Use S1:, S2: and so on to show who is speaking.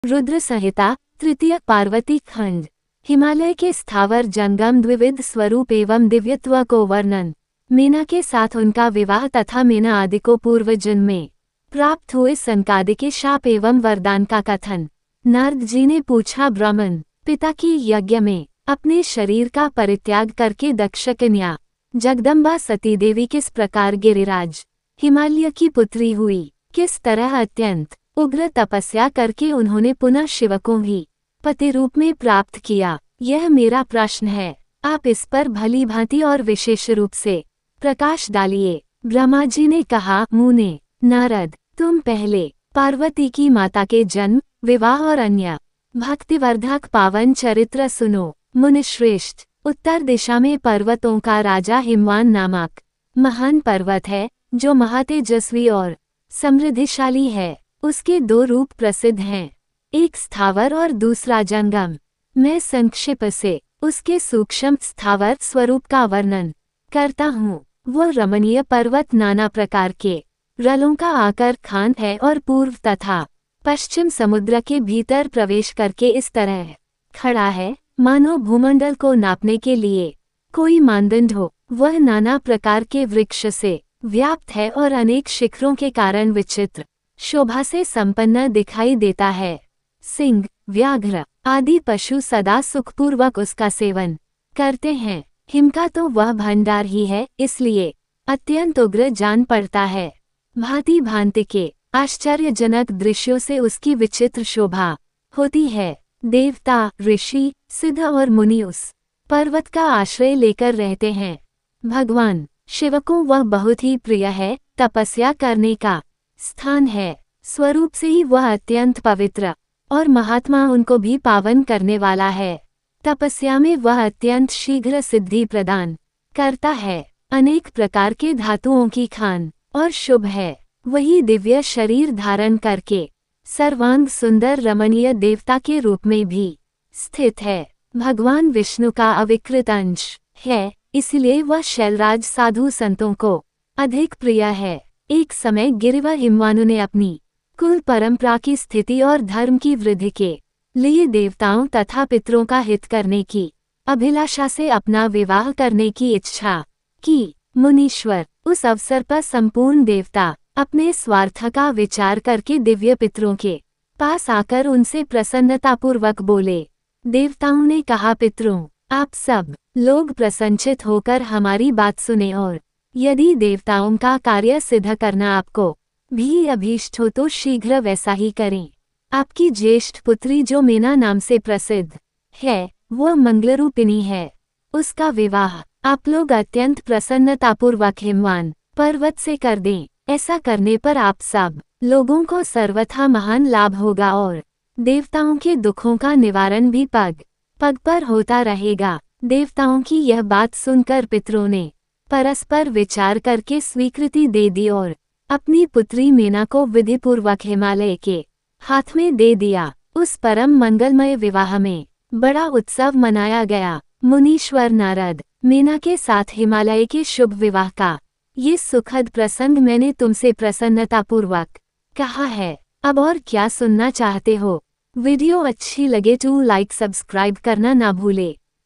S1: रुद्र संहिता तृतीय पार्वती खंड। हिमालय के स्थावर जंगम द्विविध स्वरूप एवं दिव्यत्व को वर्णन। मीना के साथ उनका विवाह तथा मीना आदि को पूर्व जन्म में प्राप्त हुए सनकादि के शाप एवं वरदान का कथन। नारद जी ने पूछा, ब्राह्मण पिता की यज्ञ में अपने शरीर का परित्याग करके दक्ष कन्या जगदम्बा सती देवी किस प्रकार गिरिराज हिमालय की पुत्री हुई, किस तरह अत्यंत उग्र तपस्या करके उन्होंने पुनः शिव को ही पति रूप में प्राप्त किया, यह मेरा प्रश्न है। आप इस पर भली भांति और विशेष रूप से प्रकाश डालिए। ब्रह्मा जी ने कहा, मुने नारद, तुम पहले पार्वती की माता के जन्म, विवाह और अन्य भक्तिवर्धक पावन चरित्र सुनो। मुनिश्रेष्ठ, उत्तर दिशा में पर्वतों का राजा हिमवान नामक महान पर्वत है, जो महातेजस्वी और समृद्धिशाली है। उसके दो रूप प्रसिद्ध हैं, एक स्थावर और दूसरा जंगम। मैं संक्षिप्त से उसके सूक्ष्म स्थावर स्वरूप का वर्णन करता हूँ। वह रमणीय पर्वत नाना प्रकार के रलों का आकर खान है और पूर्व तथा पश्चिम समुद्र के भीतर प्रवेश करके इस तरह खड़ा है मानो भूमंडल को नापने के लिए कोई मानदंड हो। वह नाना प्रकार के वृक्ष से व्याप्त है और अनेक शिखरों के कारण विचित्र शोभा से संपन्न दिखाई देता है। सिंह, व्याघ्र आदि पशु सदा सुखपूर्वक उसका सेवन करते हैं। हिम का तो वह भंडार ही है, इसलिए अत्यंत उग्र जान पड़ता है। भांति भांति के आश्चर्यजनक दृश्यों से उसकी विचित्र शोभा होती है। देवता, ऋषि, सिद्ध और मुनि उस पर्वत का आश्रय लेकर रहते हैं। भगवान शिव को वह बहुत ही प्रिय है, तपस्या करने का स्थान है। स्वरूप से ही वह अत्यंत पवित्र और महात्मा उनको भी पावन करने वाला है। तपस्या में वह अत्यंत शीघ्र सिद्धि प्रदान करता है। अनेक प्रकार के धातुओं की खान और शुभ है। वही दिव्य शरीर धारण करके सर्वांग सुंदर रमणीय देवता के रूप में भी स्थित है। भगवान विष्णु का अविकृत अंश है, इसलिए वह शैलराज साधु संतों को अधिक प्रिय है। एक समय गिरिवर हिमवानु ने अपनी कुल परंपरा की स्थिति और धर्म की वृद्धि के लिए देवताओं तथा पितरों का हित करने की अभिलाषा से अपना विवाह करने की इच्छा की। मुनीश्वर, उस अवसर पर संपूर्ण देवता अपने स्वार्थ का विचार करके दिव्य पितरों के पास आकर उनसे प्रसन्नतापूर्वक बोले। देवताओं ने कहा, पितरों, आप सब लोग प्रसन्नचित होकर हमारी बात सुने और यदि देवताओं का कार्य सिद्ध करना आपको भी अभीष्ट हो तो शीघ्र वैसा ही करें। आपकी ज्येष्ठ पुत्री जो मीना नाम से प्रसिद्ध है, वह मंगलरूपिणी है। उसका विवाह आप लोग अत्यंत प्रसन्नतापूर्वक हिमवान पर्वत से कर दें। ऐसा करने पर आप सब लोगों को सर्वथा महान लाभ होगा और देवताओं के दुखों का निवारण भी पग पग पर होता रहेगा। देवताओं की यह बात सुनकर पितरों ने परस्पर विचार करके स्वीकृति दे दी और अपनी पुत्री मीना को विधिपूर्वक हिमालय के हाथ में दे दिया। उस परम मंगलमय विवाह में बड़ा उत्सव मनाया गया। मुनीश्वर नारद, मीना के साथ हिमालय के शुभ विवाह का ये सुखद प्रसंग मैंने तुमसे प्रसन्नतापूर्वक कहा है। अब और क्या सुनना चाहते हो? वीडियो अच्छी लगे तो लाइक सब्सक्राइब करना ना भूले।